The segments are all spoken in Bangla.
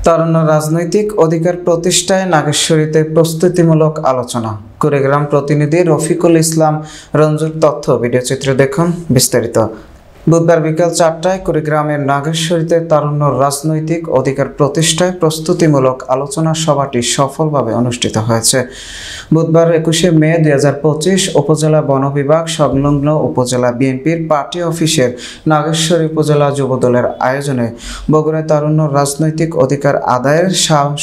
তারুণ্য রাজনৈতিক অধিকার প্রতিষ্ঠায় নাগেশ্বরীতে প্রস্তুতিমূলক আলোচনা। কুড়িগ্রাম প্রতিনিধি রফিকুল ইসলাম রঞ্জুর তথ্য ভিডিওচিত্রে দেখুন বিস্তারিত। বুধবার বিকেল 4টায় কুড়িগ্রামের নাগেশ্বরীতে তারুণ্য রাজনৈতিক অধিকার প্রতিষ্ঠায় প্রস্তুতিমূলক আলোচনা সভাটি সফলভাবে অনুষ্ঠিত হয়েছে। বুধবার 21শে মে 2025 উপজেলা বন বিভাগ সংলগ্ন উপজেলা বিএনপির পার্টি অফিসের নাগেশ্বরী উপজেলা যুবদলের আয়োজনে বগুড়ায় তারুণ্য রাজনৈতিক অধিকার আদায়ের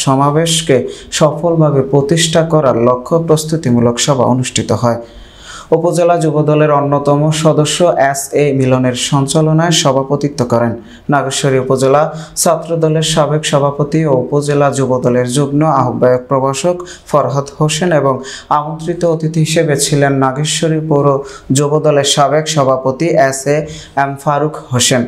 সমাবেশকে সফলভাবে প্রতিষ্ঠা করার লক্ষ্য প্রস্তুতিমূলক সভা অনুষ্ঠিত হয়। উপজেলা যুবদলের অন্যতম সদস্য এস.এ. মিলনের সঞ্চালনায় সভাপতিত্ব করেন। নাগেশ্বরী উপজেলা ছাত্রদলের সাবেক সভাপতি ও উপজেলা যুবদলের যুগ্ম আহ্বায়ক প্রভাষক ফরহাদ হোসেন এবং আমন্ত্রিত অতিথি হিসেবে ছিলেন নাগেশ্বরী পৌর যুবদলের সাবেক সভাপতি এস.এ.এম. ফারুক হোসেন।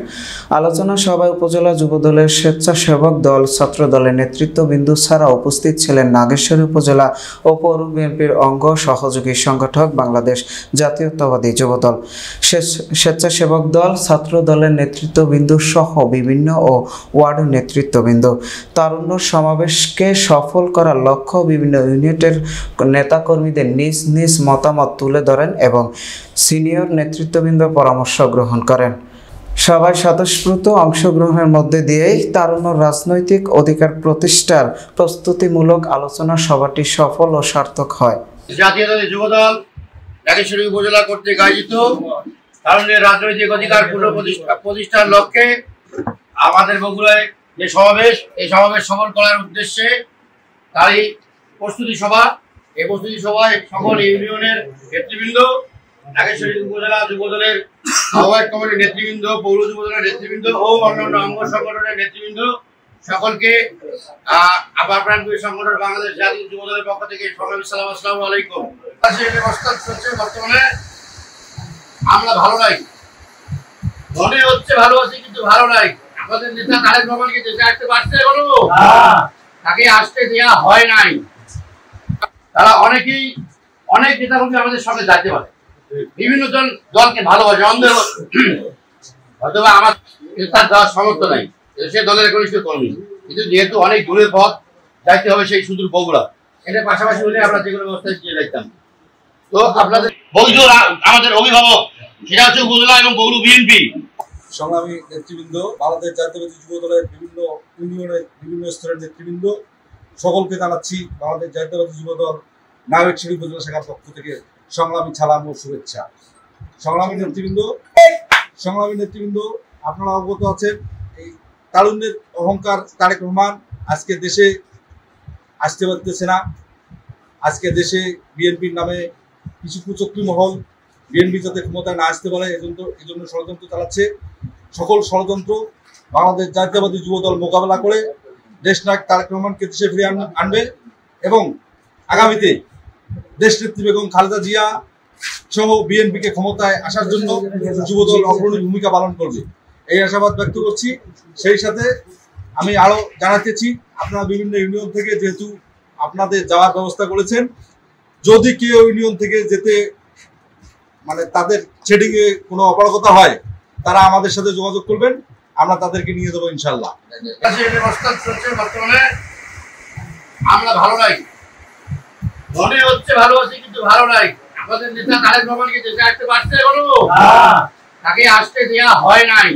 আলোচনা সভায় উপজেলা যুবদলের স্বেচ্ছাসেবক দল, ছাত্রদলের নেতৃত্ববৃন্দ ছাড়া উপস্থিত ছিলেন নাগেশ্বরী উপজেলা ও পৌর বিএনপির অঙ্গ সহযোগী সংগঠক বাংলাদেশ জাতীয়তাবাদী যুবদল, স্বেচ্ছাসেবক দল, ছাত্র দলের নেতৃত্ববৃন্দ সহ বিভিন্ন ও ওয়ার্ড নেতৃত্ববৃন্দ। তারুণ্য সমাবেশকে সফল করার লক্ষ্য বিভিন্ন ইউনিটের নেতাকর্মীদের নিজ নিজ মতামত তুলে ধরেন এবং সিনিয়র নেতৃত্ববৃন্দ পরামর্শ গ্রহণ করেন। সভায় স্বতঃস্ফূর্ত অংশগ্রহণের মধ্যে দিয়েই তারুণ্য রাজনৈতিক অধিকার প্রতিষ্ঠার প্রস্তুতিমূলক আলোচনা সভাটি সফল ও সার্থক হয়। জাতীয়তাবাদী যুবদল নাগেশ্বরী উপজেলা কর্তৃক আয়োজিত তারুণ্যের রাজনৈতিক অধিকার প্রতিষ্ঠার লক্ষ্যে আমাদের বগুড়ায় যে সমাবেশ, এই সমাবেশ সফল করার উদ্দেশ্যে তারই প্রস্তুতি সভা। এই প্রস্তুতি সভায় সকল ইউনিয়নের নেতৃবৃন্দ, নাগেশ্বরী উপজেলা যুবদলের আহ্বায়ক কমিটির নেতৃবৃন্দ, পৌর যুবদলের নেতৃবৃন্দ ও অন্যান্য অঙ্গ সংগঠনের নেতৃবৃন্দ সকলকে আবার প্রাণপুরী সংগঠন বাংলাদেশ জাতীয় যুবদলের পক্ষ থেকে সালাম, আসসালামু আলাইকুম। বর্তমানে আমরা ভালো নাই, মনে হচ্ছে ভালো আছি কিন্তু ভালো নাই। আমাদের নেতা তারেক রহমানকে দেশে আসতে পারছে হলো, তাকে আসতে দেওয়া হয় নাই। তারা অনেকেই অনেক নেতাকর্মী আমাদের সঙ্গে যাইতে পারে, বিভিন্ন দলকে ভালোবাসে, অন্ধের হয়তো আমার তার দেওয়ার সামর্থ্য নাই, সে দলের ঘনিষ্ঠ কর্মী, কিন্তু যেহেতু অনেক দূরের পথ যাইতে হবে, সেই সুদূর বগুড়া, এটার পাশাপাশি হলে আমরা যে কোনো ব্যবস্থায় দিয়ে যাইতাম। তো আপনাদের বৈধ আমাদের অভিভাবক সেটা হচ্ছে উপজেলা এবং পৌর বিএনপি সংগ্রামী নেতৃবৃন্দ, বাংলাদেশ জাতীয়তাবাদী যুবদলের বিভিন্ন ইউনিয়নের বিভিন্ন স্তরের নেতৃবৃন্দ সকলকে জানাচ্ছি বাংলাদেশ জাতীয়তাবাদী যুবদল নাগেশ্বরী উপজেলা শাখার পক্ষ থেকে সংগ্রামী সালাম ও শুভেচ্ছা। সংগ্রামী নেতৃবৃন্দ, আপনারা অবগত আছেন এই তারুণ্যের অহংকার তারেক রহমান আজকে দেশে আসতে পারতেছে না। আজকে দেশে বিএনপির নামে কিছু কুচক্রী মহল বিএনপি যাতে ক্ষমতায় না আসতে পারে এজন্য ষড়যন্ত্র চালাচ্ছে। সকল ষড়যন্ত্র বাংলাদেশ জাতীয়তাবাদী যুবদল মোকাবেলা করে দেশনায়ক তারেক রহমানকে দেশে ফিরিয়ে আনবে এবং আগামীতে দেশনেত্রী বেগম খালেদা জিয়া সহ বিএনপিকে ক্ষমতায় আসার জন্য যুবদল অগ্রণী ভূমিকা পালন করবে, এই আশাবাদ ব্যক্ত করছি। সেই সাথে আমি আরো জানাতেছি, আপনারা বিভিন্ন ইউনিয়ন থেকে যেহেতু আপনাদের যাওয়ার ব্যবস্থা করেছেন, যদি কেউ ইউনিয়ন থেকে যেতে তাদের শেডিং এ কোনো অপারগতা হয়, তারা আমাদের সাথে যোগাযোগ করবেন, আমরা তাদেরকে নিয়ে যাবো ইনশাল্লাহ। বর্তমানে আমরা ভালো নাই, মনে হচ্ছে ভালো আছি কিন্তু ভালো নাই। আমাদের নেতা তারেক রহমানকে দেশে আসতে পারছে হলো, তাকে আসতে দেওয়া হয় নাই।